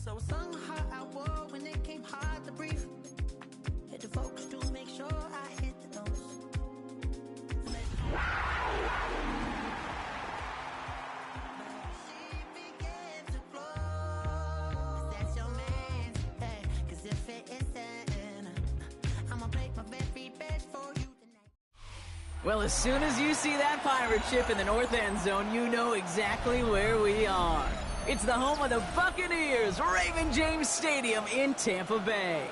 So I sung hard I wore when it came hard to breathe. Hit the focus to make sure I hit the notes. She began to flow. That's your man, hey, 'cause if it isn't, I'ma break my very best for you tonight. Well, as soon as you see that pirate ship in the north end zone, you know exactly where we are. It's the home of the Buccaneers, Raymond James Stadium in Tampa Bay.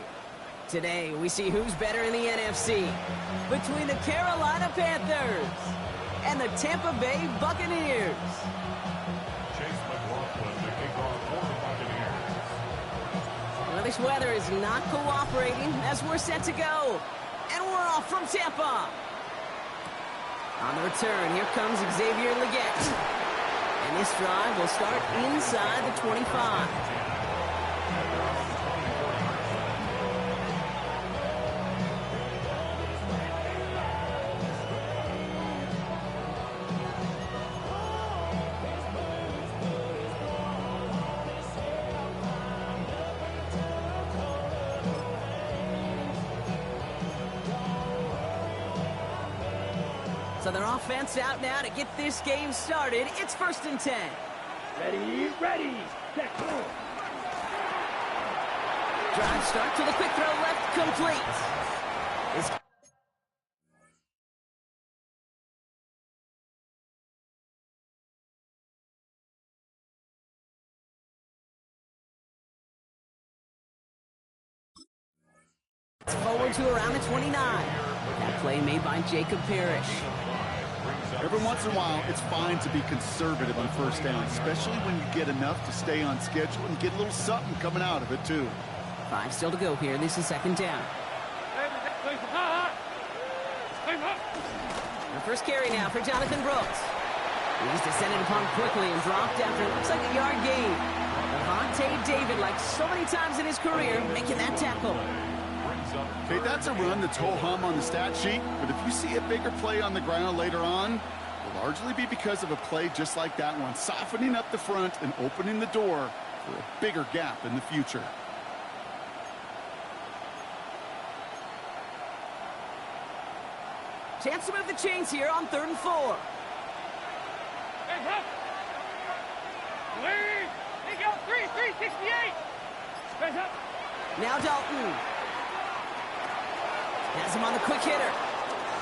Today, we see who's better in the NFC between the Carolina Panthers and the Tampa Bay Buccaneers. Well, this weather is not cooperating as we're set to go. And we're off from Tampa. On the return, here comes Xavier Legette. And this drive will start inside the 25. So their offense out now to get this game started. It's 1st and 10. Ready, set, go. Drive start to the quick throw left, complete. It's forward to around the 29. That play made by Jacob Parrish. Every once in a while, it's fine to be conservative on first down, especially when you get enough to stay on schedule and get a little something coming out of it, too. 5 still to go here. This is 2nd down. The first carry now for Jonathan Brooks. He's descended upon quickly and dropped after it looks like a yard gain. Devontae David, like so many times in his career, making that tackle. Okay, that's a run that's ho-hum on the stat sheet, but if you see a bigger play on the ground later on, it'll largely be because of a play just like that one, softening up the front and opening the door for a bigger gap in the future. Chance to move the chains here on 3rd and 4. He got 368. Now Dalton. Has him on the quick hitter.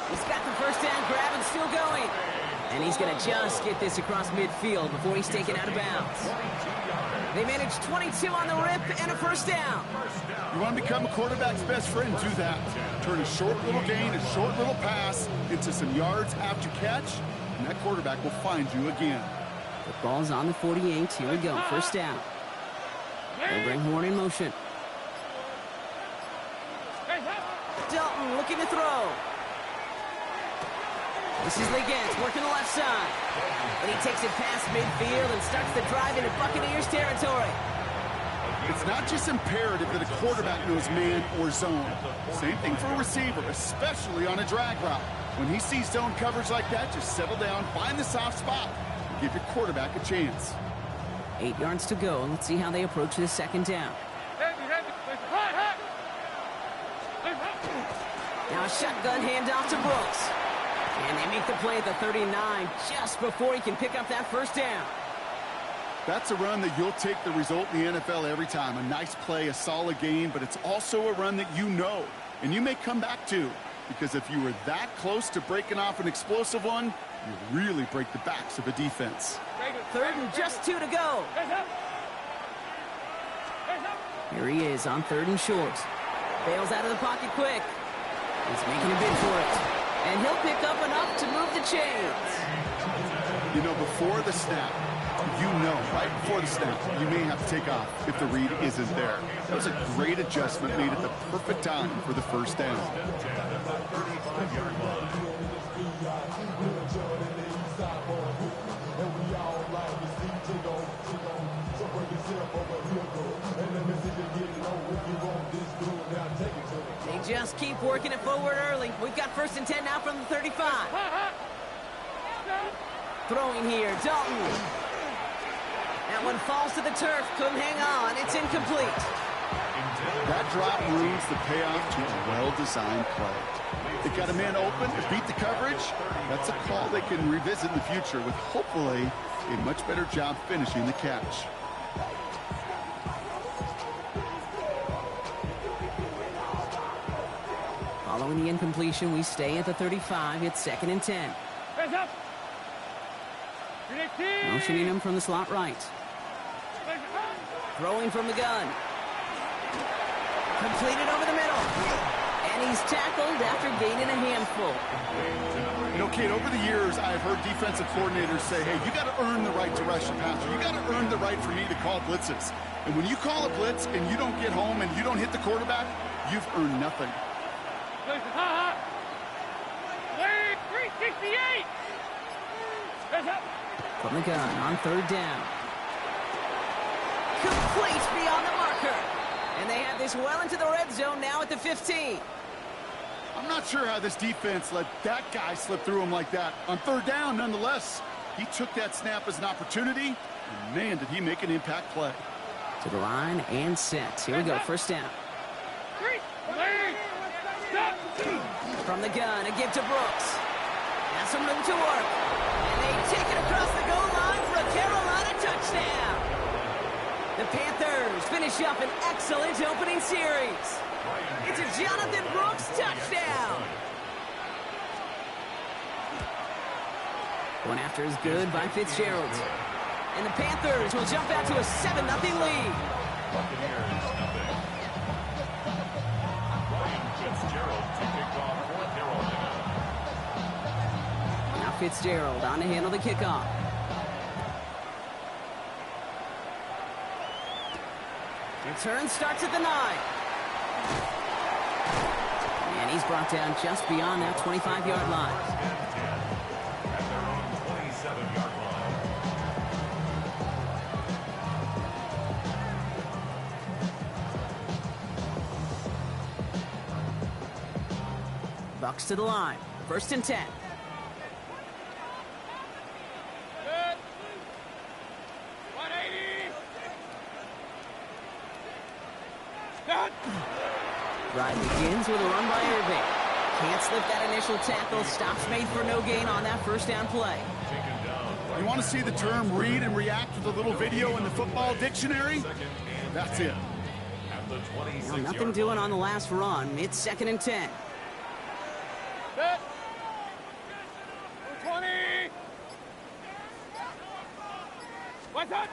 He's got the first down grab and still going. And he's going to just get this across midfield before he's taken out of bounds. They managed 22 on the rip and a first down. You want to become a quarterback's best friend, do that. Turn a short little gain, a short little pass into some yards after catch, and that quarterback will find you again. The ball's on the 48. Here we go. First down. They'll bring Horn in motion. Dalton looking to throw. This is Legette working the left side. But he takes it past midfield and starts the drive into Buccaneers territory. It's not just imperative that a quarterback knows man or zone. Same thing for a receiver, especially on a drag route. When he sees zone coverage like that, just settle down, find the soft spot, and give your quarterback a chance. 8 yards to go. Let's see how they approach this 2nd down. Now a shotgun handoff to Brooks. And they make the play at the 39 just before he can pick up that first down. That's a run that you'll take the result in the NFL every time. A nice play, a solid game, but it's also a run that you know, and you may come back to. Because if you were that close to breaking off an explosive one, you really break the backs of a defense. 3rd and just 2 to go. Here he is on 3rd and short. Bails out of the pocket quick. He's making a bid for it. And he'll pick up enough to move the chains. You know, before the snap, right before the snap, you may have to take off if the read isn't there. That was a great adjustment made at the perfect time for the first down. They just keep working it forward early. We've got 1st and 10 now from the 35. Throwing here, Dalton. That one falls to the turf. Couldn't hang on. It's incomplete. That drop ruins the payoff to a well-designed play. They got a man open to beat the coverage. That's a call they can revisit in the future with hopefully a much better job finishing the catch. Following the incompletion, we stay at the 35. It's 2nd and 10. Hands up. Motioning him from the slot right. Throwing from the gun. Completed over the middle. And he's tackled after gaining a handful. You know, Kate, over the years, I've heard defensive coordinators say, hey, you got to earn the right to rush a passer. You got to earn the right for me to call blitzes. And when you call a blitz and you don't get home and you don't hit the quarterback, you've earned nothing. 368. Hands up. From the gun on 3rd down. Complete beyond the marker. And they have this well into the red zone now at the 15. I'm not sure how this defense let that guy slip through him like that. On 3rd down, nonetheless, he took that snap as an opportunity, and man, did he make an impact play. To the line and set. Here we go, 1st down. From the gun, a give to Brooks. Now some room to work. And they take it across the goal line for a Carolina touchdown. The Panthers finish up an excellent opening series. It's a Jonathan Brooks touchdown. One after is good by Fitzgerald. And the Panthers will jump out to a 7-0 lead. Now Fitzgerald on to handle the kickoff. Return starts at the 9. And he's brought down just beyond that 25-yard line. At their own 27-yard line. Bucs to the line. 1st and 10. Good. 180. Done. Drive begins with a run by Irving. Can't slip that initial tackle. Stops made for no gain on that 1st down play. You want to see the term read and react with a little video in the football dictionary? That's it. Well, nothing doing on the last run. It's 2nd and 10. Good. 20. What's up?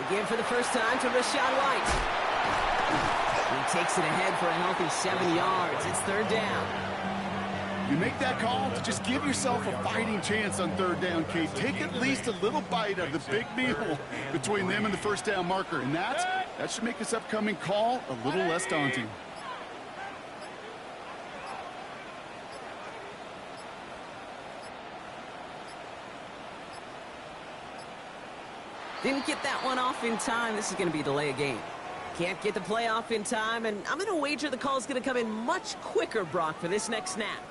Again for the first time to Rachaad White. He takes it ahead for a healthy 7 yards. It's 3rd down. You make that call to just give yourself a fighting chance on 3rd down, Kate. Take at least a little bite of the big meal between them and the 1st down marker. And that should make this upcoming call a little less daunting. Didn't get that one off in time. This is going to be a delay of game. Can't get the play off in time, and I'm going to wager the call is going to come in much quicker, Brock, for this next snap.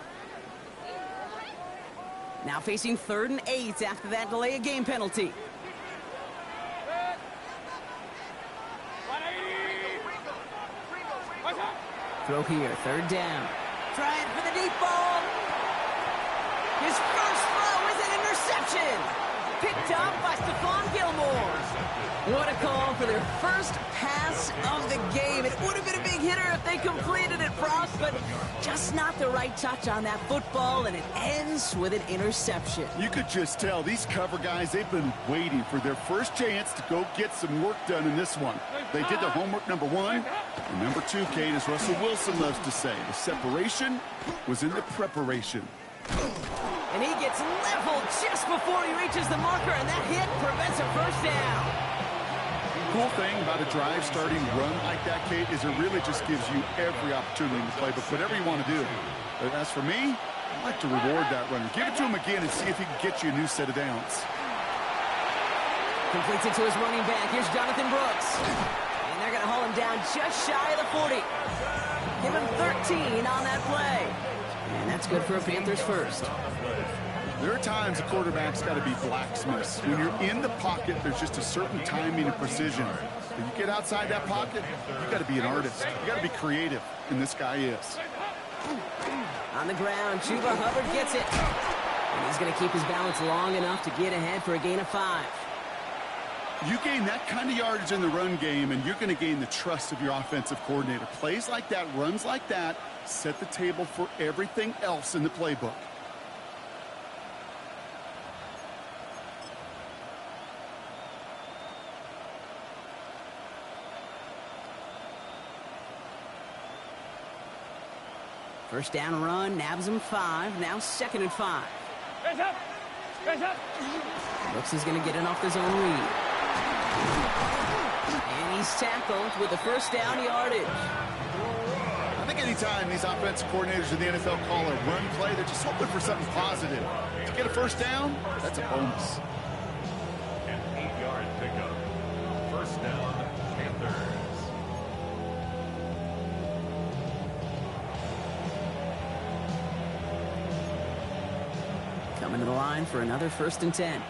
Now facing 3rd and 8 after that delay of game penalty. Throw here, 3rd down. Trying for the deep ball. His first throw is an interception. Picked up by Stephon Gilmore. What a call for their first pass of the game. It would have been a big hitter if they completed it, Frost, but just not the right touch on that football, and it ends with an interception. You could just tell these cover guys, they've been waiting for their first chance to go get some work done in this one. They did their homework, number 1. And number 2, Kate, as Russell Wilson loves to say, the separation was in the preparation. And he gets leveled just before he reaches the marker, and that hit prevents a first down. Cool thing about a drive starting run like that, Kate, is it really just gives you every opportunity to play, but whatever you want to do. But as for me, I like to reward that runner. Give it to him again and see if he can get you a new set of downs. Completes it to his running back. Here's Jonathan Brooks. And they're going to haul him down just shy of the 40. Give him 13 on that play. And that's good for a Panthers first. There are times a quarterback's got to be blacksmiths. When you're in the pocket, there's just a certain timing and precision. When you get outside that pocket, you got to be an artist. You got to be creative, and this guy is. On the ground, Chuba Hubbard gets it. And he's going to keep his balance long enough to get ahead for a gain of 5. You gain that kind of yardage in the run game, and you're going to gain the trust of your offensive coordinator. Plays like that, runs like that, set the table for everything else in the playbook. First down run, nabs him 5. Now 2nd and 5. Hands up! Hands up! Brooks is going to get it off the zone read. And he's tackled with the first down yardage. I think anytime these offensive coordinators in the NFL call a run play, they're just hoping for something positive. To get a first down, that's a bonus. An 8-yard pickup. First down, Panthers. Coming to the line for another 1st and 10.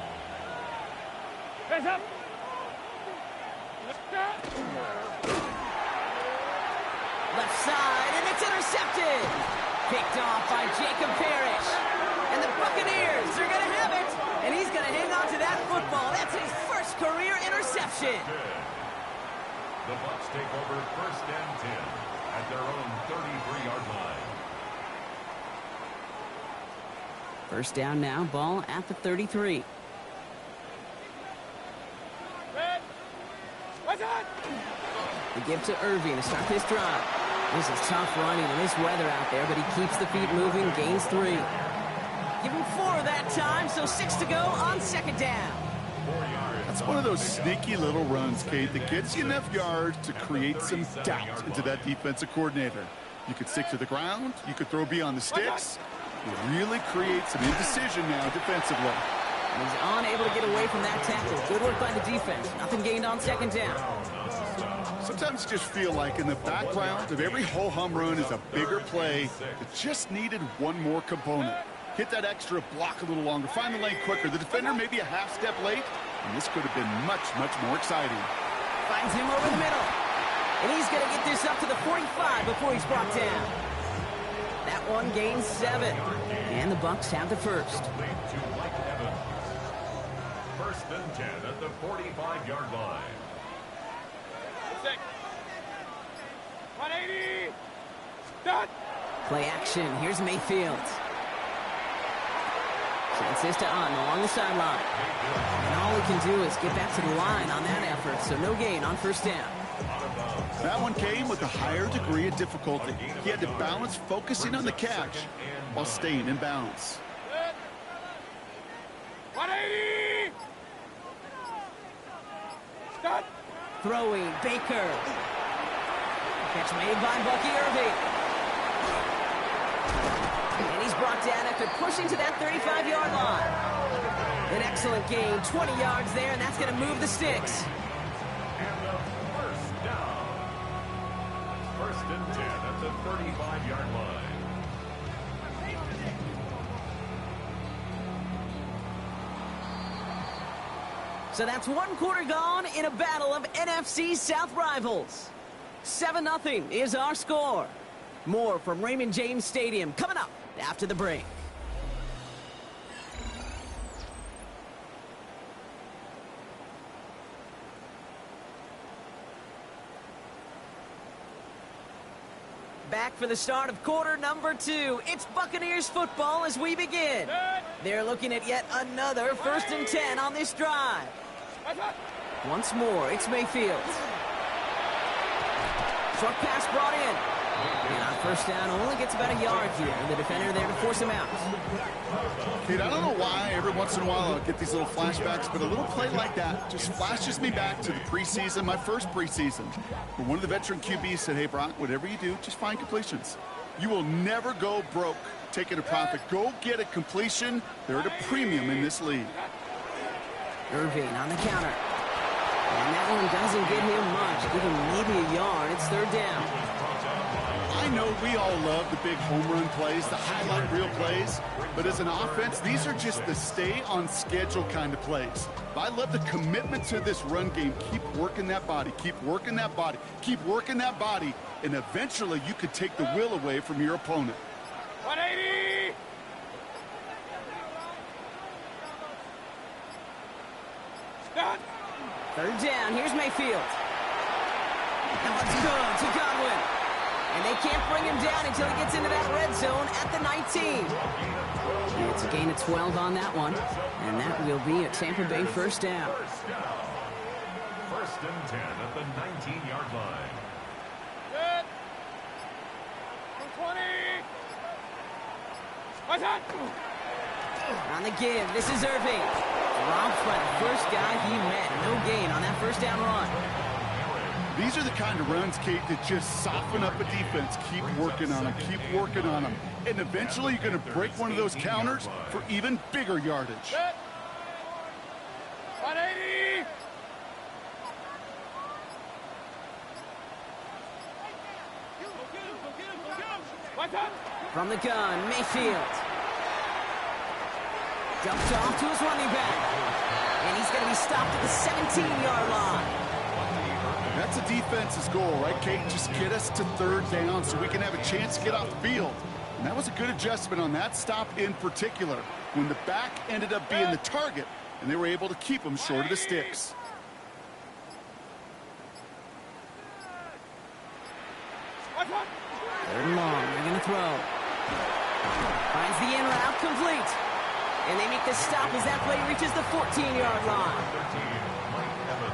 Hands up! Left side, and it's intercepted. Picked off by Jacob Parrish. And the Buccaneers are going to have it. And he's going to hang on to that football. That's his first career interception. The Bucs take over 1st and 10 at their own 33-yard line. First down now, ball at the 33. Red! What's that? The give to Irving to start this drive. This is tough running in this weather out there, but he keeps the feet moving, gains 3. Give him 4 that time, so 6 to go on 2nd down. That's one of those sneaky little runs, Kate, that gets you enough yards to create some doubt into that defensive coordinator. You could stick to the ground. You could throw beyond the sticks. It really creates some indecision now defensively. And he's unable to get away from that tackle. Good work by the defense. Nothing gained on 2nd down. Sometimes you just feel like in the background of every ho-hum run is a bigger play that just needed one more component. Hit that extra block a little longer. Find the lane quicker. The defender maybe a half step late, and this could have been much, much more exciting. Finds him over the middle. And he's going to get this up to the 45 before he's brought down. That one gains 7. And the Bucs have the first. 1st and 10 at the 45-yard line. 180! Done! Play action. Here's Mayfield. Chances to On along the sideline. And all he can do is get back to the line on that effort, so no gain on 1st down. That one came with a higher degree of difficulty. He had to balance focusing on the catch while staying in bounds. 180! Done! Throwing, Baker. Catch made by Bucky Irving. And he's brought down after pushing to that 35-yard line. An excellent gain, 20 yards there, and that's going to move the sticks. And the first down. 1st and 10 at the 35-yard line. So that's 1 quarter gone in a battle of NFC South rivals. 7-0 is our score. More from Raymond James Stadium coming up after the break. Back for the start of quarter number 2. It's Buccaneers football as we begin. They're looking at yet another 1st and 10 on this drive. Once more, it's Mayfield. Short pass brought in. And on first down, only gets about a yard here. The defender there to force him out. Kate, I don't know why every once in a while I'll get these little flashbacks, but a little play like that just flashes me back to the preseason, my first preseason, where one of the veteran QBs said, hey, Brock, whatever you do, just find completions. You will never go broke taking a profit. Go get a completion. They're at a premium in this league. Irving on the counter. And that one doesn't get him much. Give him maybe a yard. It's third down. I know we all love the big home run plays, the highlight reel plays, but as an offense, these are just the stay-on-schedule kind of plays. I love the commitment to this run game. Keep working that body, keep working that body, keep working that body, and eventually you could take the will away from your opponent. 180! Stop! Third down. Here's Mayfield. That one's good to Godwin. And they can't bring him down until he gets into that red zone at the 19. And it's a gain of 12 on that one. And that will be a Tampa Bay first down. First and 10 at the 19-yard line. Good! 20! What's that? On the give, this is Irving. Dropped by the first guy he met. No gain on that first down run. These are the kind of runs, Kate, that just soften up a defense. Keep working on them, keep working on them. And eventually you're going to break one of those counters for even bigger yardage. Good! 180! What's that? From the gun, Mayfield. Dumped off to his running back. And he's going to be stopped at the 17-yard line. That's a defense's goal, right, Kate? Just get us to third down so we can have a chance to get off the field. And that was a good adjustment on that stop in particular, when the back ended up being the target, and they were able to keep him short of the sticks. Third and long, they're going to throw. Finds the in route, complete. And they make the stop as that play reaches the 14-yard line.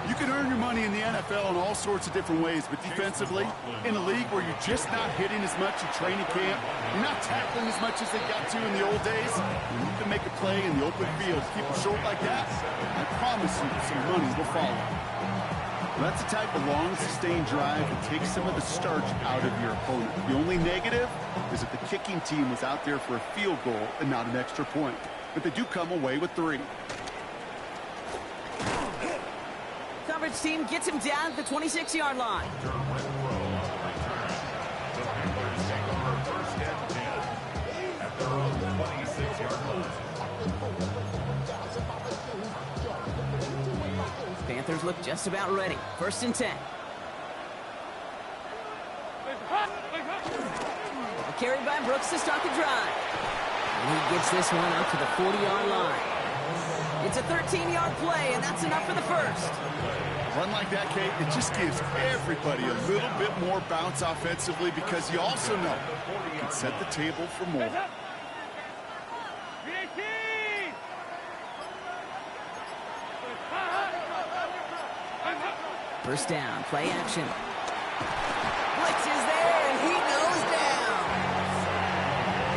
You can earn your money in the NFL in all sorts of different ways, but defensively, in a league where you're just not hitting as much in training camp, you're not tackling as much as they got to in the old days, and you can make a play in the open field. Keep it short like that, I promise you some money will follow. Well, that's the type of long, sustained drive that takes some of the starch out of your opponent. The only negative is that the kicking team was out there for a field goal and not an extra point. But they do come away with 3. Coverage team gets him down at the 26-yard line. Panthers look just about ready. First and 10. Carried by Brooks to start the drive. And he gets this one out to the 40-yard line. It's a 13-yard play, and that's enough for the first. Run like that, Kate, it just gives everybody a little bit more bounce offensively because you also know you can set the table for more. First down, play action. Blitz is there, and he goes down.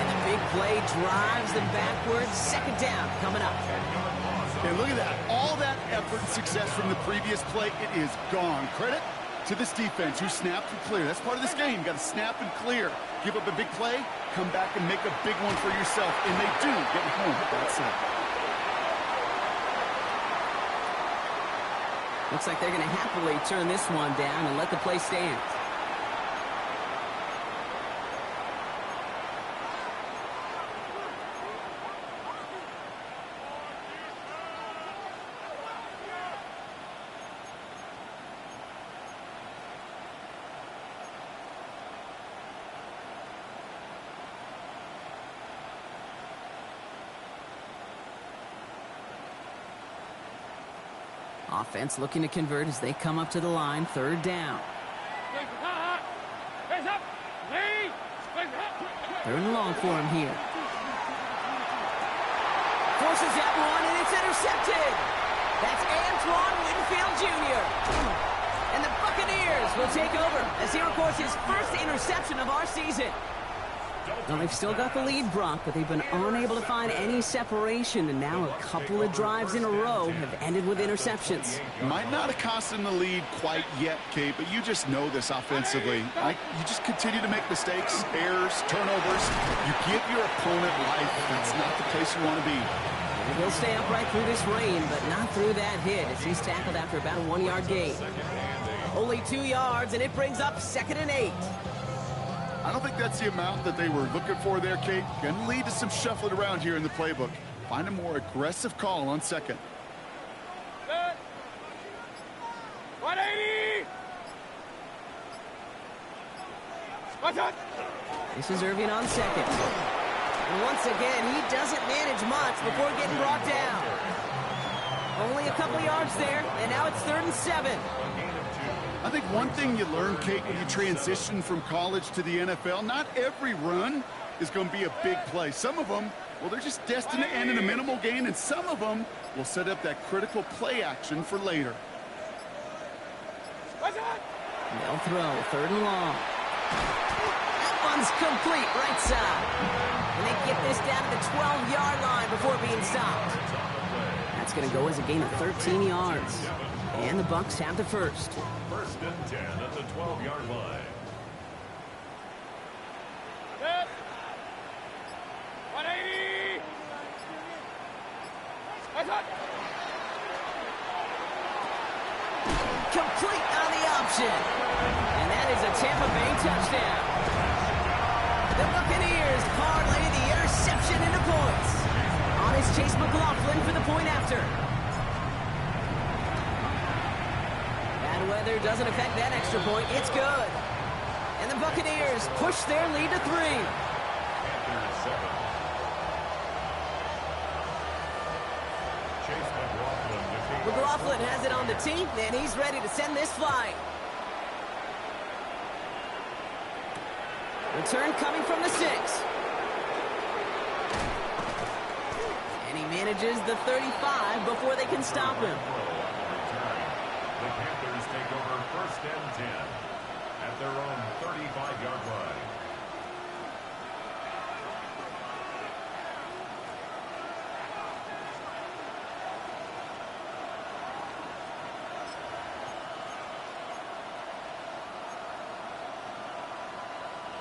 And the big play drives them backwards. Second down coming up. And look at that. All that effort and success from the previous play, it is gone. Credit to this defense who snapped and clear. That's part of this game. You got to snap and clear. Give up a big play, come back and make a big one for yourself. And they do get home. That's it. Looks like they're going to happily turn this one down and let the play stand. Offense looking to convert as they come up to the line. Third down. Third and long for him here. Forces that one, and it's intercepted. That's Antoine Winfield Jr. And the Bucs Buccaneers will take over as he records his first interception of our season. Well, they've still got the lead, Brock, but they've been unable to find any separation, and now a couple of drives in a row have ended with interceptions. Might not have cost them the lead quite yet, Kate, but you just know this offensively. You just continue to make mistakes, errors, turnovers. You give your opponent life. That's not the place you want to be. He'll stay upright through this rain, but not through that hit as he's tackled after about a 1-yard gain. Only 2 yards, and it brings up 2nd and 8. I don't think that's the amount that they were looking for there, Kate. Going to lead to some shuffling around here in the playbook. Find a more aggressive call on 2nd. 180! What's up? This is Irving on 2nd. And once again, he doesn't manage much before getting brought down. Only a couple yards there, and now it's 3rd and 7. I think one thing you learn, Kate, when you transition from college to the NFL, not every run is going to be a big play. Some of them, well, they're just destined to end in a minimal gain, and some of them will set up that critical play action for later. They'll throw, 3rd and long. That one's complete, right side. And they get this down to the 12-yard line before being stopped. That's going to go as a gain of 13 yards. And the Bucs have the first. 1st and 10 at the 12-yard line. 180! What's up? Complete on the option. And that is a Tampa Bay touchdown. The Buccaneers parlay the interception into points. On is Chase McLaughlin for the point after. Bad weather doesn't affect that extra point. It's good. And the Buccaneers push their lead to 3. Panthers 7. Chase McLaughlin has it on the team, and he's ready to send this flying. Return coming from the 6. And he manages the 35 before they can stop him. The Panthers take over 1st and 10 at their own 35-yard line.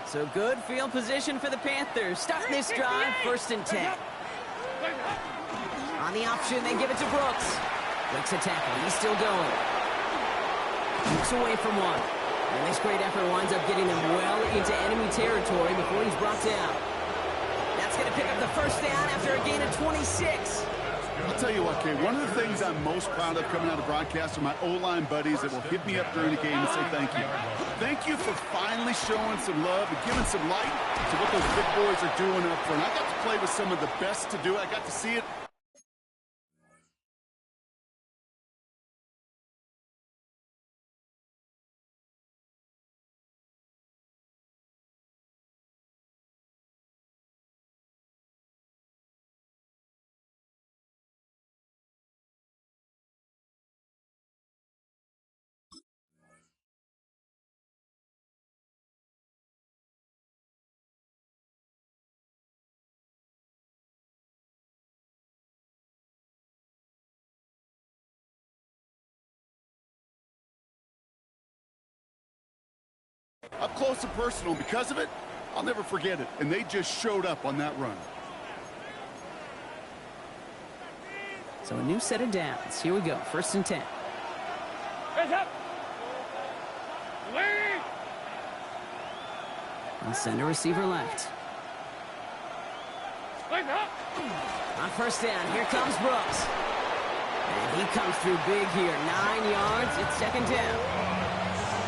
So good field position for the Panthers. Starting this drive, 1st and 10. On the option, they give it to Brooks. Breaks a tackle. He's still going. Keeps away from one. And this great effort winds up getting them well into enemy territory before he's brought down. That's going to pick up the 1st down after a gain of 26. I'll tell you what, Kate, one of the things I'm most proud of coming out of broadcast are my O-line buddies that will hit me up during the game and say thank you. Thank you for finally showing some love and giving some light to what those big boys are doing up front. I got to play with some of the best to do it. I got to see it. Up close and personal. Because of it, I'll never forget it. And they just showed up on that run. So a new set of downs. Here we go. 1st and 10. Hands up! Lead! And send a receiver left. Lead up! On 1st down, here comes Brooks. And he comes through big here. 9 yards. It's 2nd down.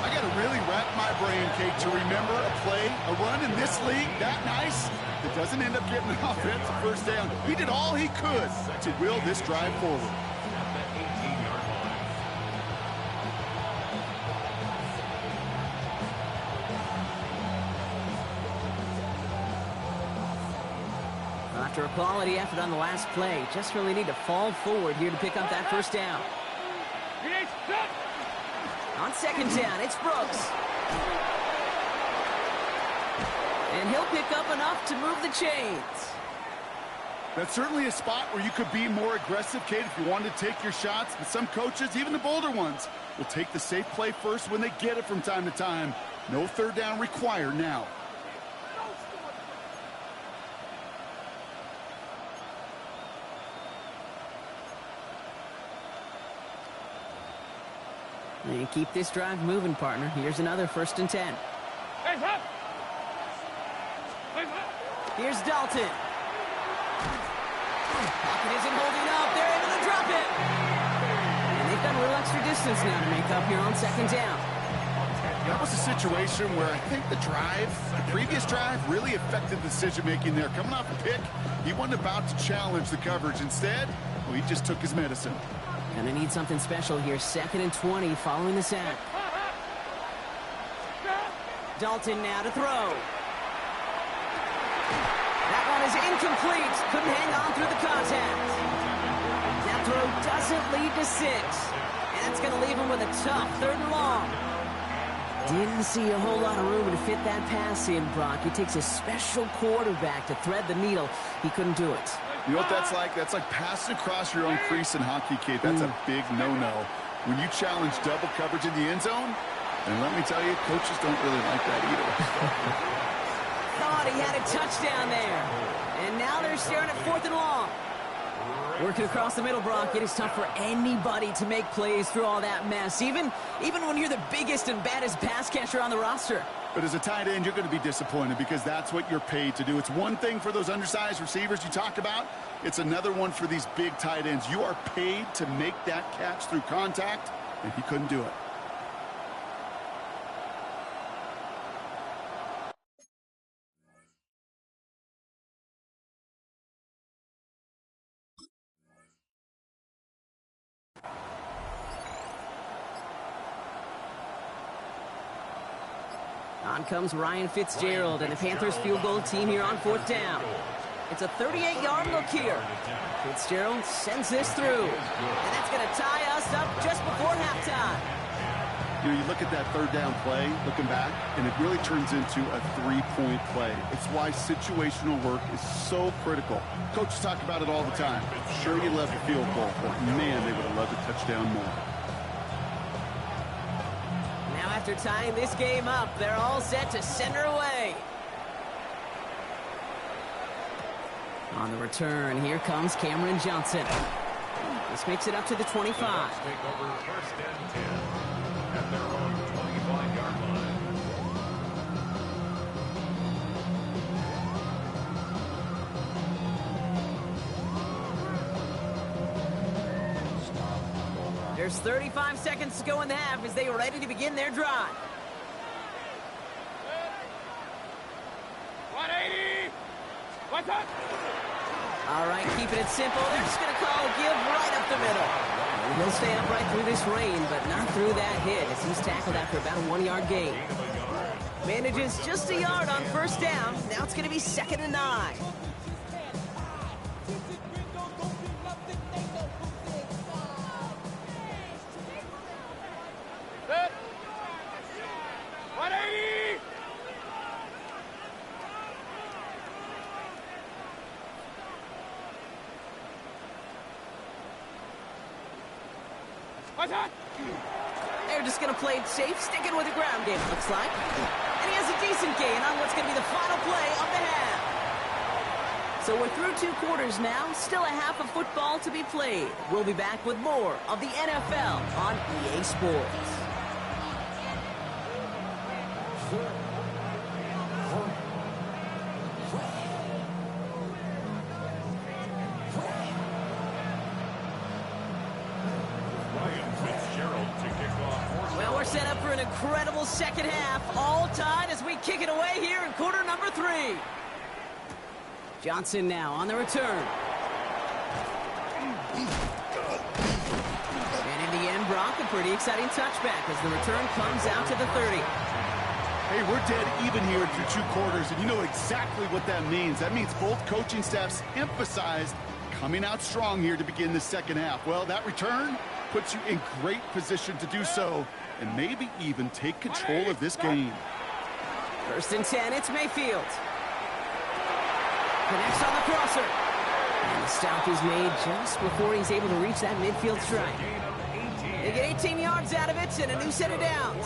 I got to really wrap my brain, Kate, to remember a play, a run in this league that nice that doesn't end up getting an offensive 1st down. He did all he could to will this drive forward. After a quality effort on the last play, just really need to fall forward here to pick up that 1st down. On second down, it's Brooks. And he'll pick up enough to move the chains. That's certainly a spot where you could be more aggressive, Kate, if you wanted to take your shots. But some coaches, even the bolder ones, will take the safe play first when they get it from time to time. No third down required now. And keep this drive moving, partner. Here's another 1st and 10. Hands up! Hands up! Here's Dalton. Pocket isn't holding up. They're able to drop it. And they've got a little extra distance now to make up here on 2nd down. That was a situation where I think the previous drive, really affected the decision-making there. Coming off a pick, he wasn't about to challenge the coverage. Instead, well, he just took his medicine. Gonna need something special here. 2nd and 20 following the sack. Dalton now to throw. That one is incomplete. Couldn't hang on through the contact. That throw doesn't lead to 6. And it's going to leave him with a tough 3rd and long. Didn't see a whole lot of room to fit that pass in, Brock. It takes a special quarterback to thread the needle. He couldn't do it. You know what that's like? That's like passing across your own crease in hockey, Kate. That's a big no-no. When you challenge double coverage in the end zone, and let me tell you, coaches don't really like that either. Thought he had a touchdown there. And now they're staring at 4th and long. Working across the middle, Brock. It is tough for anybody to make plays through all that mess, even when you're the biggest and baddest pass catcher on the roster. But as a tight end, you're going to be disappointed because that's what you're paid to do. It's one thing for those undersized receivers you talk about. It's another one for these big tight ends. You are paid to make that catch through contact, and he couldn't do it. On comes Ryan Fitzgerald and the Panthers field goal team here on 4th down. It's a 38-yard look here. Fitzgerald sends this through. And that's going to tie us up just before halftime. You know, you look at that 3rd down play, looking back, and it really turns into a 3-point play. It's why situational work is so critical. Coaches talk about it all the time. Sure, you love the field goal, but man, they would have loved a touchdown more. Now after tying this game up, they're all set to send her away. On the return, here comes Cameron Johnson. This makes it up to the 25. Take over 1st and 10 at their own 25-yard line. There's 35 seconds to go in the half as they are ready to begin their drive. 180! What's up? All right, keeping it simple. They're just going to call a give right up the middle. He'll stay upright through this rain, but not through that hit as he's tackled after about a 1-yard gain. Manages just a yard on 1st down. Now it's going to be 2nd and 9. Set! 180! What's up? They're just going to play it safe, sticking with the ground game, it looks like. And he has a decent gain on what's going to be the final play of the half. So we're through 2 quarters now, still a half of football to be played. We'll be back with more of the NFL on EA Sports. Well, we're set up for an incredible 2nd half, all tied as we kick it away here in quarter number 3. Johnson now on the return. And in the end, Brock, a pretty exciting touchback as the return comes out to the 30. Hey, we're dead even here through 2 quarters, and you know exactly what that means. That means both coaching staffs emphasized coming out strong here to begin the 2nd half. Well, that return puts you in great position to do so and maybe even take control of this game. 1st and 10, it's Mayfield. Connects on the crosser. And the stop is made just before he's able to reach that midfield strike. They get 18 yards out of it and a new set of downs.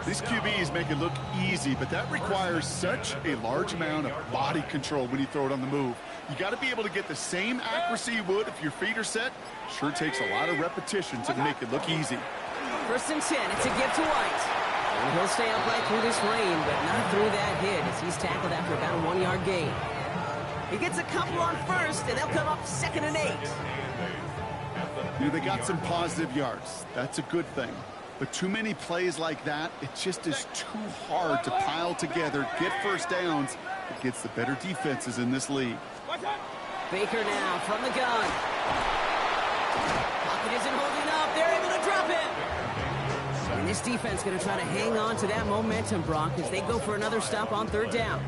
These QBs make it look easy, but that requires such a large amount of body control when you throw it on the move. You got to be able to get the same accuracy you would if your feet are set. Sure takes a lot of repetition to make it look easy. 1st and 10, it's a give to White. And he'll stay upright through this rain, but not through that hit as he's tackled after about a 1-yard gain. He gets a couple on 1st, and they'll come up 2nd and 8. You know, they got some positive yards. That's a good thing. But too many plays like that, it just is too hard to pile together, get 1st downs against the better defenses in this league. Baker now from the gun. Pocket isn't holding up. They're able to drop him. And this defense going to try to hang on to that momentum, Brock, as they go for another stop on 3rd down.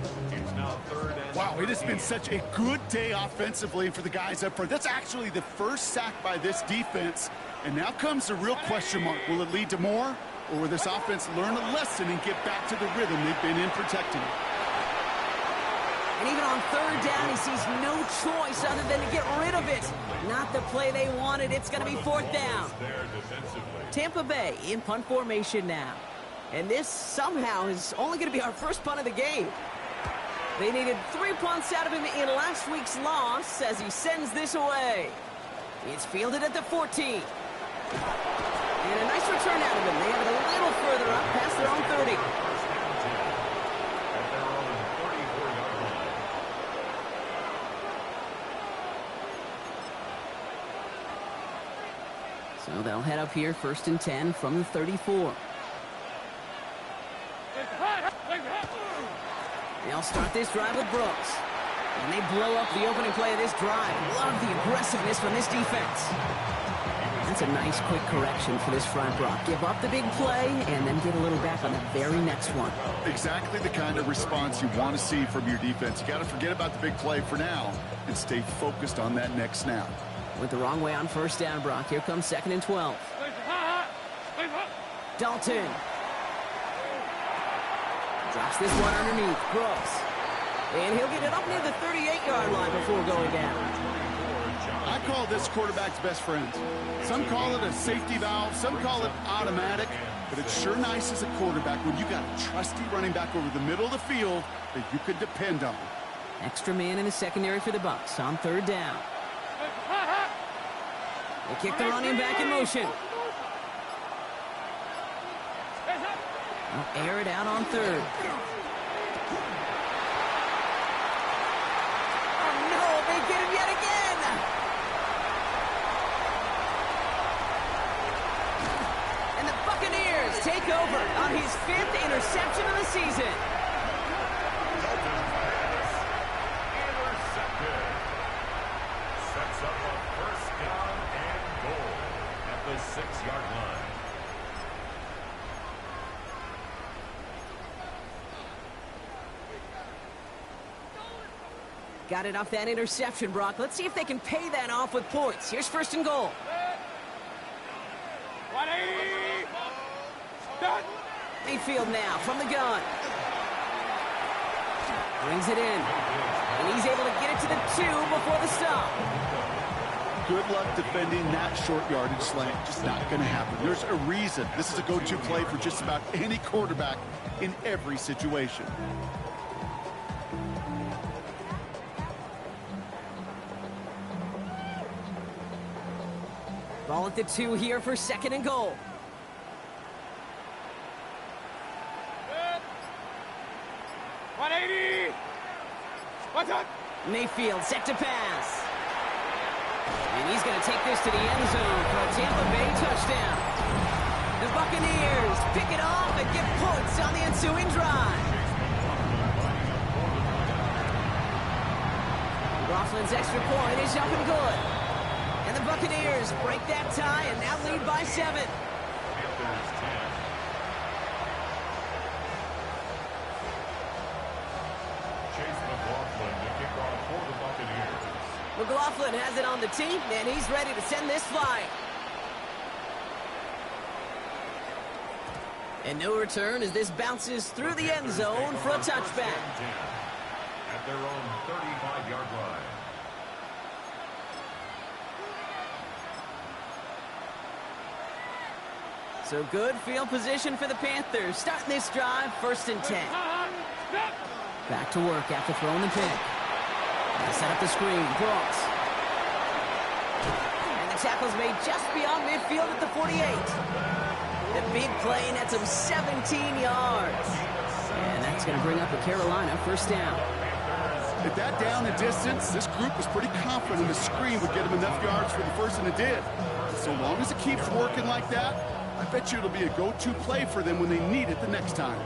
Wow, it has been such a good day offensively for the guys up front. That's actually the 1st sack by this defense. And now comes the real question mark. Will it lead to more? Or will this offense learn a lesson and get back to the rhythm they've been in protecting? And even on 3rd down, he sees no choice other than to get rid of it. Not the play they wanted. It's going to be 4th down. Tampa Bay in punt formation now. And this somehow is only going to be our 1st punt of the game. They needed 3 punts out of him in last week's loss as he sends this away. It's fielded at the 14. And a nice return out of him. They have it a little further up past their own 30. So they'll head up here 1st and 10 from the 34. They'll start this drive with Brooks. And they blow up the opening play of this drive. Love the aggressiveness from this defense. That's a nice quick correction for this front, Brock. Give up the big play and then get a little back on the very next one. Exactly the kind of response you want to see from your defense. You got to forget about the big play for now and stay focused on that next snap. Went the wrong way on 1st down, Brock. Here comes 2nd and 12. Dalton. Drops this one underneath. Brooks. And he'll get it up near the 38-yard line before going down. I call this quarterback's best friend. Some call it a safety valve, some call it automatic, but it's sure nice as a quarterback when you got a trusty running back over the middle of the field that you could depend on. Extra man in the secondary for the Bucs on 3rd down. They kick the running back in motion. They'll air it out on 3rd. Oh no, they get him yet again! And the Buccaneers take over on his 5th interception of the season. Intercepted. Sets up a 1st down and goal at the 6-yard line. Got it off that interception, Brock. Let's see if they can pay that off with points. Here's 1st and goal. Mayfield now from the gun. Brings it in. And he's able to get it to the 2 before the stop. Good luck defending that short yardage slant. Just not going to happen. There's a reason. This is a go-to play for just about any quarterback in every situation. Ball at the 2 here for 2nd and goal. Mayfield set to pass. And he's going to take this to the end zone for a Tampa Bay touchdown. The Buccaneers pick it off and get points on the ensuing drive. Roflin's extra point is up and good. And the Buccaneers break that tie and now lead by 7. McLaughlin has it on the tee, and he's ready to send this flying. And no return as this bounces through the end zone for a touchback. At their own 35-yard line. So good field position for the Panthers. Starting this drive, 1st and 10. Back to work after throwing the pick. They set up the screen. Brooks. And the tackle's made just beyond midfield at the 48. The big play nets him 17 yards. And that's going to bring up a Carolina 1st down. At that down and distance, this group was pretty confident the screen would get him enough yards for the first, and it did. So long as it keeps working like that, I bet you it'll be a go-to play for them when they need it the next time.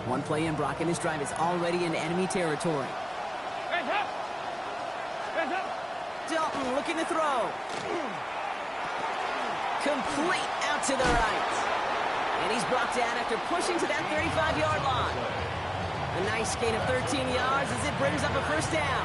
One play in, Brock, and this drive is already in enemy territory. Dalton looking to throw. Complete out to the right. And he's brought down after pushing to that 35-yard line. A nice gain of 13 yards as it brings up a 1st down.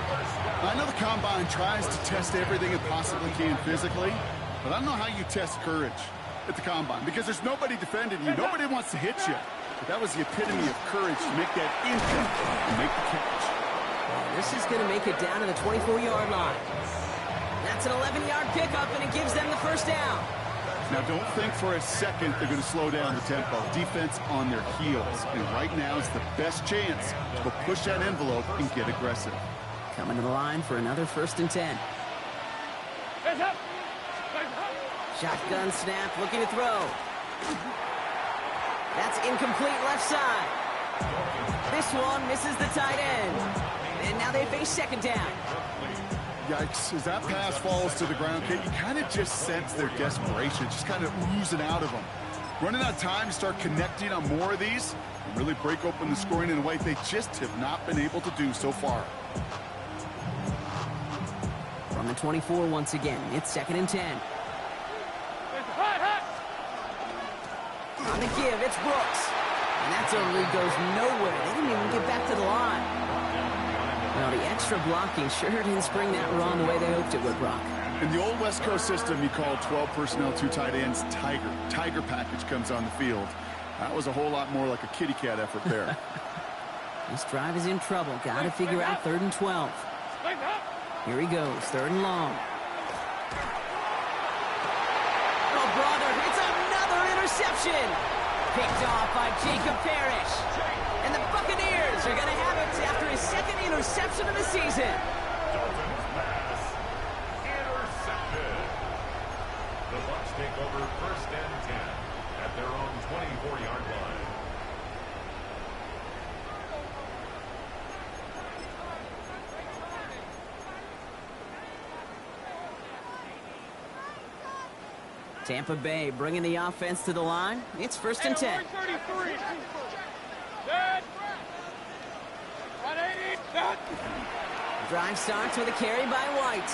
I know the Combine tries to test everything it possibly can physically, but I don't know how you test courage at the Combine because there's nobody defending you. Nobody wants to hit you. But that was the epitome of courage to make that impact and make the catch. Well, this is going to make it down to the 24-yard line. That's an 11-yard pickup, and it gives them the 1st down. Now, don't think for a second they're going to slow down the tempo. Defense on their heels. And right now is the best chance to push that envelope and get aggressive. Coming to the line for another 1st and 10. Shotgun snap, looking to throw. That's incomplete left side. This one misses the tight end. And now they face 2nd down. Yikes, as that pass falls to the ground, Kate, you kind of just sense their desperation, just kind of oozing out of them. Running out of time to start connecting on more of these and really break open the scoring in a way they just have not been able to do so far. From the 24 once again, it's 2nd and 10. On the give, it's Brooks. And that zone read goes nowhere. They didn't even get back to the line. Well, the extra blocking sure didn't spring that run the way they hoped it would, Brock. In the old West Coast system, you call 12 personnel, 2 tight ends, Tiger. Tiger package comes on the field. That was a whole lot more like a kitty cat effort there. This drive is in trouble. Got to figure out 3rd and 12. Here he goes, 3rd and long. Oh, brother, it's another interception. Picked off by Jacob Parrish. And the Buccaneers are going to have it after his 2nd interception of the season. Dalton's pass intercepted. The Bucs take over 1st and 10 at their own 24-yard line. Tampa Bay bringing the offense to the line. It's 1st and 10. Drive starts with a carry by White.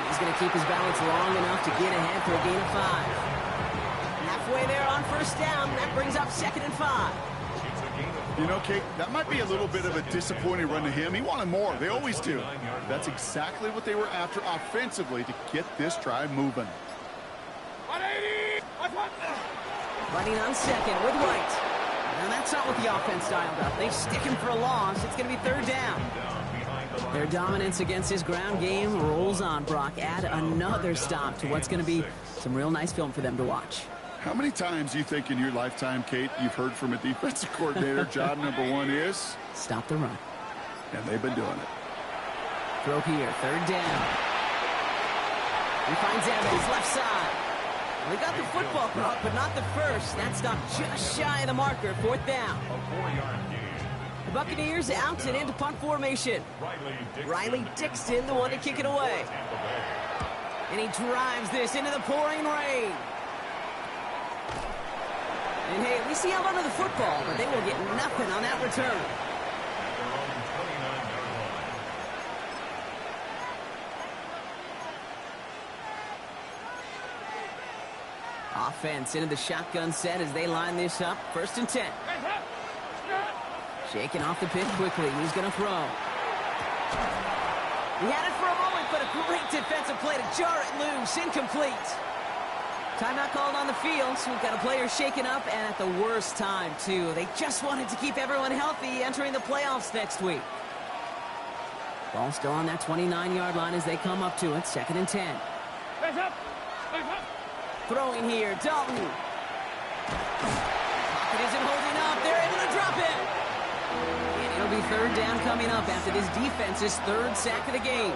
He's going to keep his balance long enough to get ahead for a gain of 5. Halfway there on 1st down. That brings up 2nd and 5. You know, Kate, that might be a little bit of a disappointing run to him. He wanted more. They always do. That's exactly what they were after offensively to get this drive moving. Running on 2nd with White. And that's not what the offense dialed up. They stick him for a loss. It's going to be 3rd down. Their dominance against his ground game rolls on, Brock. Add another stop to what's going to be some real nice film for them to watch. How many times do you think in your lifetime, Kate, you've heard from a defensive coordinator, job number 1 is? Stop the run. And they've been doing it. Throw here, 3rd down. He finds Evans, left side. They got the football, Brock, but not the first. That stopped just shy of the marker, 4th down. A 4-yard gain. The Buccaneers out and into punt formation. Riley Dixon, the one to kick it away. And he drives this into the pouring rain. And hey, we see held onto the football, but they will get nothing on that return. Offense into the shotgun set as they line this up. 1st and 10. Shaking off the pitch quickly. He's going to throw. He had it for a moment, but a great defensive play to jar it loose. Incomplete. Timeout called on the field, so we've got a player shaken up, and at the worst time, too. They just wanted to keep everyone healthy entering the playoffs next week. Ball still on that 29-yard line as they come up to it. 2nd and 10. Face up! Face up! Throwing here, Dalton. Pocket isn't holding up. They're able to drop it. And it'll be 3rd down coming up after this defense's 3rd sack of the game.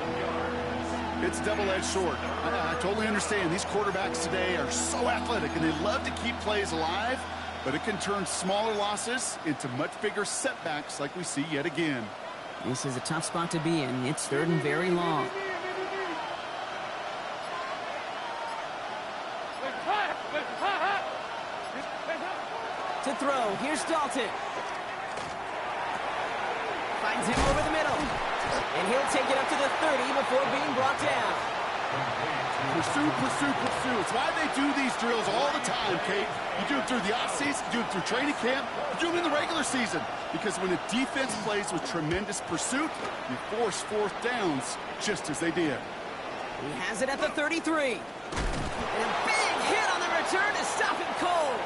It's double-edged sword. I totally understand. These quarterbacks today are so athletic, and they love to keep plays alive, but it can turn smaller losses into much bigger setbacks like we see yet again. This is a tough spot to be in. It's 3rd and very long. To throw, here's Dalton. Finds him over the middle. And he'll take it up to the 30 before being brought down. Pursue, pursue, pursue. It's why they do these drills all the time, Kate. You do it through the offseason, you do it through training camp, you do it in the regular season. Because when a defense plays with tremendous pursuit, you force 4th downs just as they did. He has it at the 33. And a big hit on the return to stop him cold.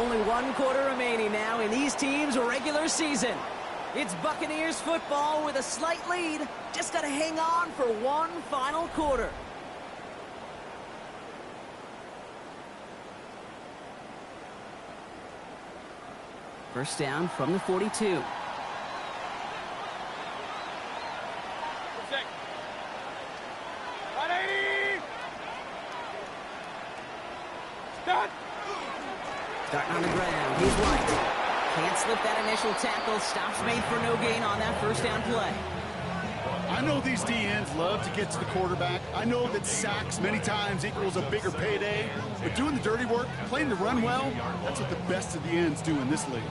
Only 1 quarter remaining now in these teams' regular season. It's Buccaneers football with a slight lead. Just got to hang on for 1 final quarter. First down from the 42. Check. Start! Starting on the ground, he's White. Can't slip that initial tackle. Stops made for no gain on that 1st down play. I know these DNs love to get to the quarterback. I know that sacks many times equals a bigger payday. But doing the dirty work, playing the run well, that's what the best of the ends do in this league.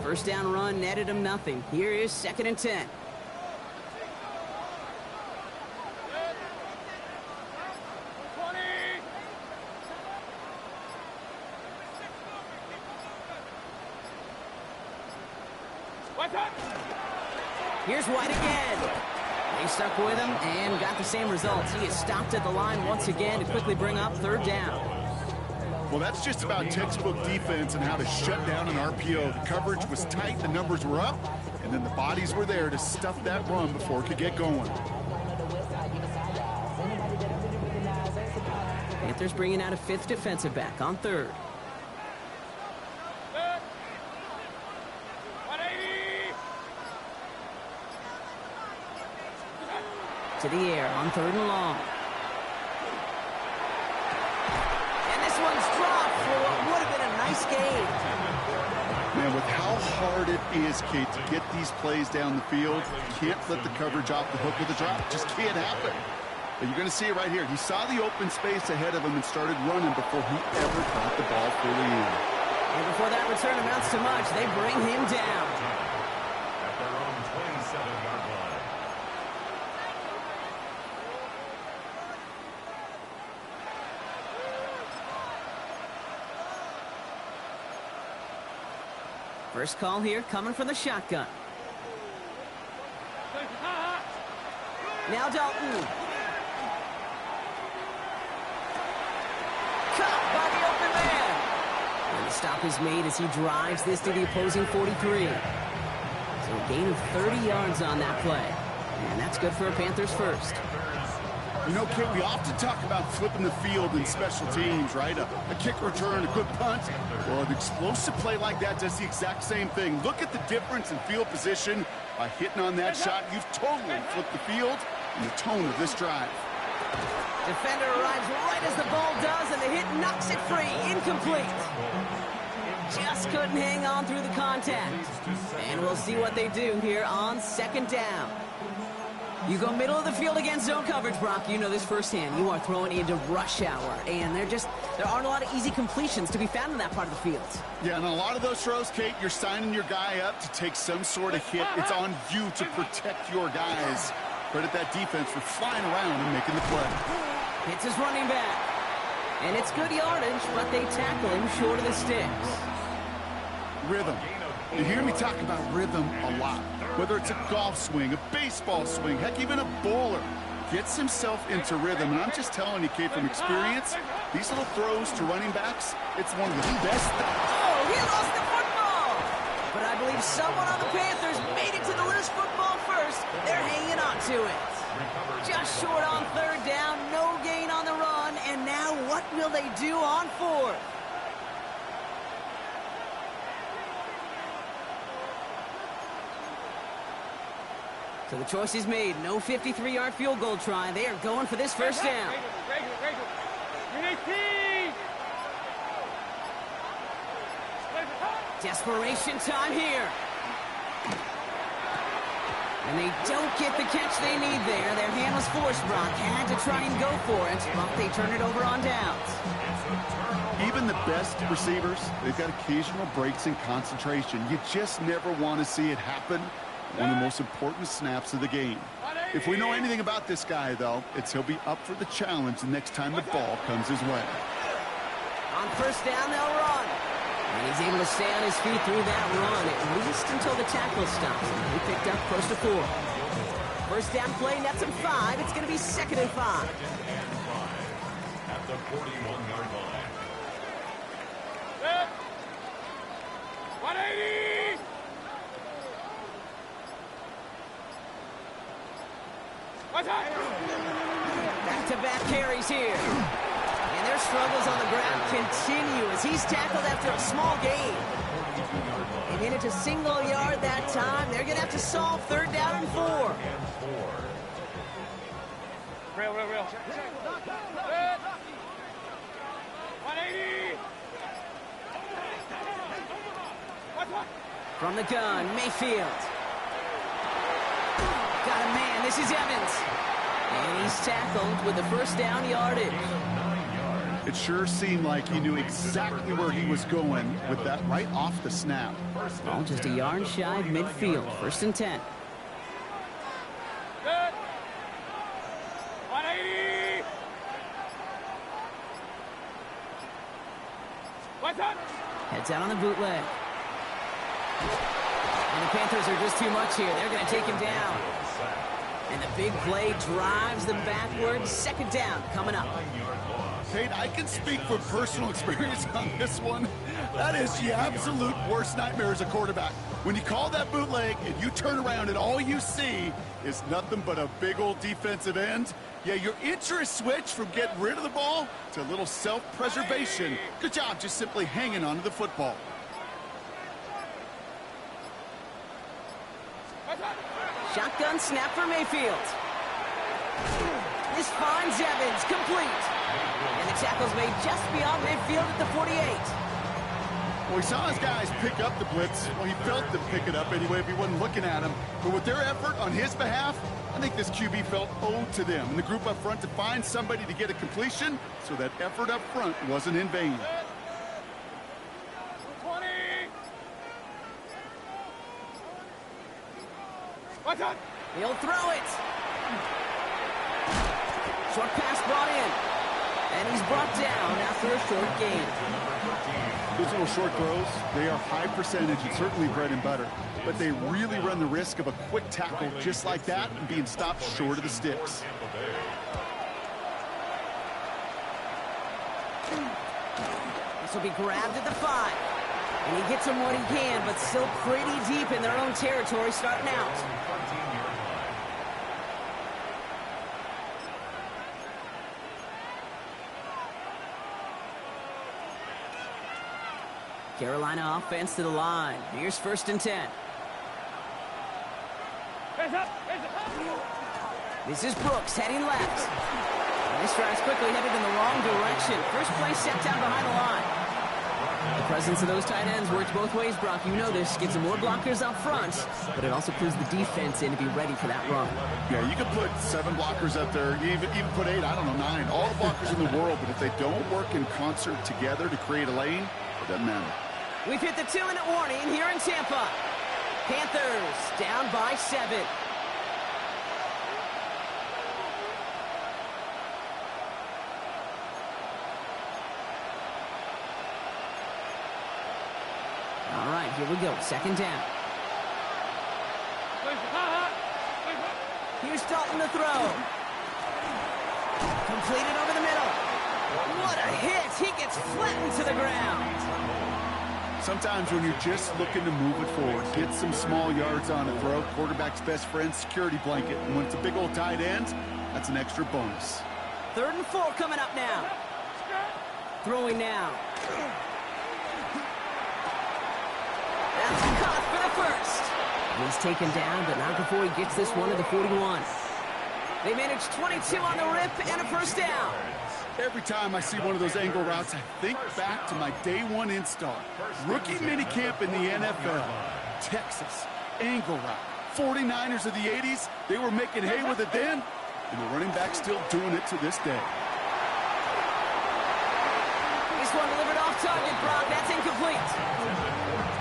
First down run netted him nothing. Here is 2nd and 10. Here's White again. They stuck with him and got the same results. He is stopped at the line once again to quickly bring up 3rd down. Well, that's just about textbook defense and how to shut down an RPO. The coverage was tight, the numbers were up, and then the bodies were there to stuff that run before it could get going. Panthers bringing out a 5th defensive back on 3rd. To the air on 3rd and long. And this one's dropped for what would have been a nice gain. Man, with how hard it is, Kate, to get these plays down the field, you can't let the coverage off the hook with a drop. It just can't happen. But you're going to see it right here. He saw the open space ahead of him and started running before he ever got the ball fully in. And before that return amounts to much, they bring him down. At their own 27-yard line. First call here coming from the shotgun. Now Dalton. Caught by the open man. And the stop is made as he drives this to the opposing 43. So a gain of 30 yards on that play. And that's good for a Panthers first. You know, Kate, we often talk about flipping the field in special teams, right? A kick return, a good punt. Well, an explosive play like that does the exact same thing. Look at the difference in field position. By hitting on that shot, you've totally flipped the field and the tone of this drive. Defender arrives right as the ball does, and the hit knocks it free. Incomplete. Just couldn't hang on through the contact. And we'll see what they do here on 2nd down. You go middle of the field against zone coverage, Brock. You know this firsthand. You are throwing into rush hour, and there aren't a lot of easy completions to be found in that part of the field. Yeah, and a lot of those throws, Kate, you're signing your guy up to take some sort of hit. It's on you to protect your guys. Credit that defense for flying around and making the play. Hits his running back. And it's good yardage, but they tackle him short of the sticks. Rhythm. You hear me talk about rhythm a lot. Whether it's a golf swing, a baseball swing, heck, even a bowler gets himself into rhythm. And I'm just telling you, Kate, from experience, these little throws to running backs, it's one of the best. Oh, he lost the football! But I believe someone on the Panthers made it to the loose football first. They're hanging on to it. Just short on third down, no gain on the run, and now what will they do on fourth? So the choice is made. No 53-yard field goal try. They are going for this first down. Desperation time here. And they don't get the catch they need there. Their hand was forced. Brock had to try and go for it, but they turn it over on downs. Even the best receivers, they've got occasional breaks in concentration. You just never want to see it happen. One of the most important snaps of the game. If we know anything about this guy, though, it's he'll be up for the challenge the next time the ball comes his way. On first down, they'll run. And he's able to stay on his feet through that run, at least until the tackle stops. And he picked up close to 4. First down play, nets him 5. It's going to be 2nd and 5. At the 41-yard line. 180! Back-to-back carries here. And their struggles on the ground continue as he's tackled after a small gain. And in it to single yard that time. They're going to have to solve third down and 4. Real. 180! From the gun, Mayfield. Got a man. This is Evans. And he's tackled with the first down yardage. It sure seemed like he knew exactly where he was going with that right off the snap. Ball just a yard shy of midfield. 1st and 10. 180! Heads out on the bootleg. And the Panthers are just too much here. They're going to take him down. And the big play drives them backwards. 2nd down coming up. Kate, I can speak from personal experience on this one. That is the absolute worst nightmare as a quarterback. When you call that bootleg and you turn around and all you see is nothing but a big old defensive end, yeah, your interest switched from getting rid of the ball to a little self-preservation. Good job just simply hanging on to the football. Shotgun snap for Mayfield. This finds Evans, complete. And the tackle's made just beyond midfield at the 48. Well, he saw his guys pick up the blitz. Well, he felt them pick it up anyway if he wasn't looking at him. But with their effort on his behalf, I think this QB felt owed to them and the group up front to find somebody to get a completion, so that effort up front wasn't in vain. 20! He'll throw it. Short pass brought in. And he's brought down after a short gain. Those little short throws, they are high percentage and certainly bread and butter. But they really run the risk of a quick tackle just like that and being stopped short of the sticks. This will be grabbed at the 5. And he gets him what he can, but still pretty deep in their own territory starting out. Carolina offense to the line. Here's 1st and 10. This is Brooks heading left. And this drive's quickly headed in the wrong direction. First play set down behind the line. The presence of those tight ends works both ways, Brock. You know this. Gives them more blockers up front, but it also clues the defense in to be ready for that run. Yeah, you can put 7 blockers up there. You even put 8, I don't know, 9. All the blockers in the world, but if they don't work in concert together to create a lane, it doesn't matter. We've hit the 2-minute warning here in Tampa. Panthers down by 7. All right, here Here we go, second down. Here's Dalton to throw. Completed over the middle. What a hit! He gets flattened to the ground. Sometimes when you're just looking to move it forward, get some small yards on a throw, quarterback's best friend, security blanket. And when it's a big old tight end, that's an extra bonus. 3rd and 4 coming up now. Throwing now. That's caught for the first. He's taken down, but not before he gets this one to the 41. They managed 22 on the rip and a first down. Every time I see one of those angle routes, I think back to my day one install. Rookie minicamp in the NFL. Texas, angle route. 49ers of the 80s, they were making hay with it then, and the running back's still doing it to this day. This one delivered off target, Brock. That's incomplete.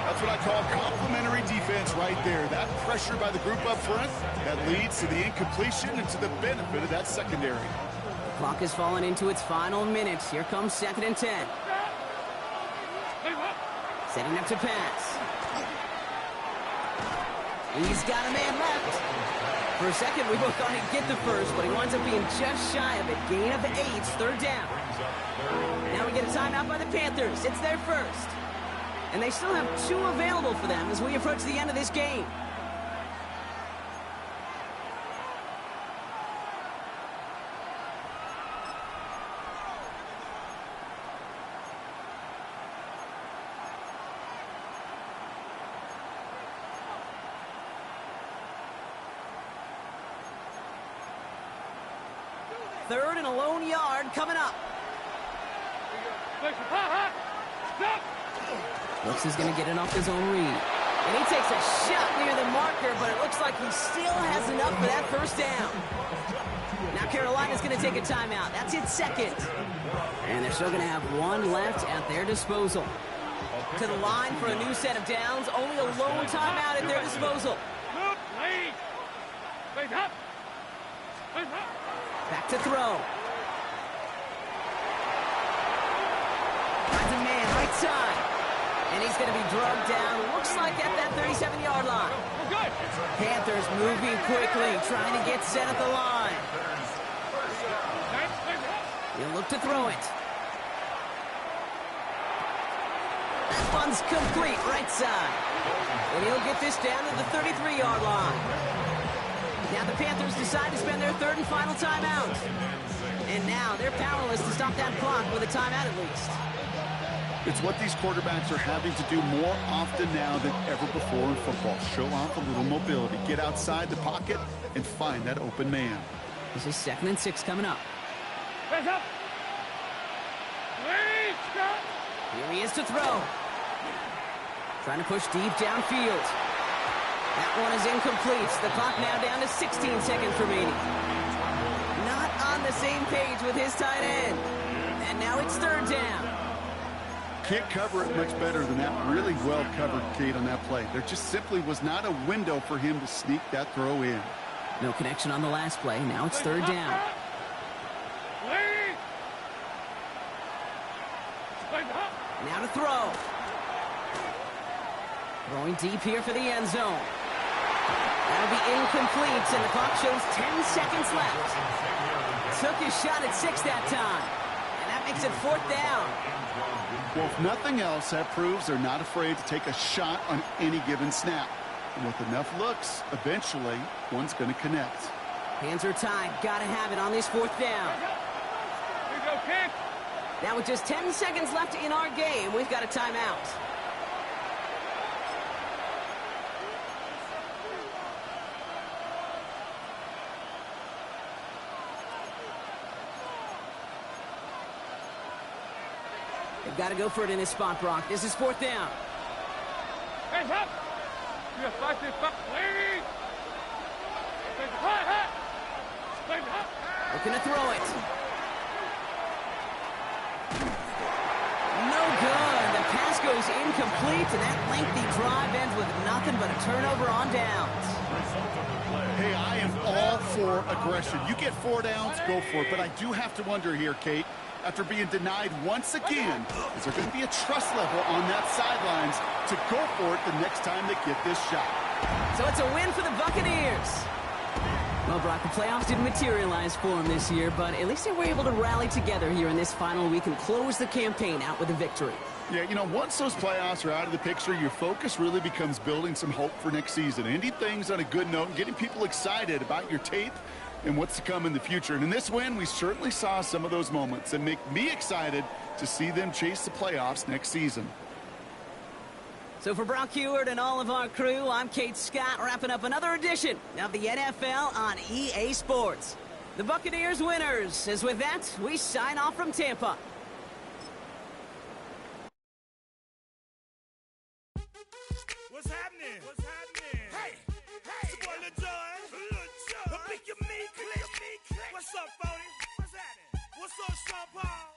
That's what I call complimentary defense right there. That pressure by the group up front, that leads to the incompletion and to the benefit of that secondary. Clock has fallen into its final minutes. Here comes 2nd and 10. Setting up to pass. He's got a man left. For a second, we both thought he'd get the first, but he winds up being just shy of it. Gain of 8, 3rd down. Now we get a timeout by the Panthers. It's their first. And they still have 2 available for them as we approach the end of this game. Third and a lone yard coming up. Brooks is going to get it off his own read. And he takes a shot near the marker, but it looks like he still has enough for that first down. Now Carolina's going to take a timeout. That's its second. And they're still going to have 1 left at their disposal. To the line for a new set of downs. Only a lone timeout at their disposal. Back to throw. Finds a man right side. And he's going to be drugged down, looks like at that 37-yard line. Panthers moving quickly, trying to get set at the line. He'll look to throw it. That one's complete, right side. And he'll get this down to the 33-yard line. Now the Panthers decide to spend their 3rd and final timeout. And now they're powerless to stop that clock with a timeout at least. It's what these quarterbacks are having to do more often now than ever before in football. Show off a little mobility, get outside the pocket, and find that open man. This is 2nd and 6 coming up. Here he is to throw. Trying to push deep downfield. That one is incomplete. The clock now down to 16 seconds remaining. Not on the same page with his tight end. And now it's 3rd down. Can't cover it much better than that. Really well covered, Kate, on that play. There just simply was not a window for him to sneak that throw in. No connection on the last play. Now it's 3rd down. Now to throw. Throwing deep here for the end zone. That'll be incomplete, and the clock shows 10 seconds left. Took his shot at 6 that time, and that makes it 4th down. Well, if nothing else, that proves they're not afraid to take a shot on any given snap. And with enough looks, eventually, one's going to connect. Hands are tied. Got to have it on this 4th down. Here you go, kick. Now with just 10 seconds left in our game, we've got a timeout. They've got to go for it in this spot, Brock. This is 4th down. Hands up. You fight this back. Looking to throw it. No good. The pass goes incomplete, and that lengthy drive ends with nothing but a turnover on downs. Hey, I am all for aggression. You get 4 downs, go for it. But I do have to wonder here, Kate, after being denied once again. Is there going to be a trust level on that sidelines to go for it the next time they get this shot? So it's a win for the Buccaneers. Well, Brock, the playoffs didn't materialize for them this year, but at least they were able to rally together here in this final week and close the campaign out with a victory. Yeah, you know, once those playoffs are out of the picture, your focus really becomes building some hope for next season, ending things on a good note and getting people excited about your tape and what's to come in the future. And in this win, we certainly saw some of those moments that make me excited to see them chase the playoffs next season. So for Brock Heward and all of our crew, I'm Kate Scott, wrapping up another edition of the NFL on EA Sports. The Buccaneers winners, as with that, we sign off from Tampa. What's happening? What's happening? Hey, it's your boy Lil Jon. Click your me, click. What's up, Phony? What's happening? What's up, Sean Paul?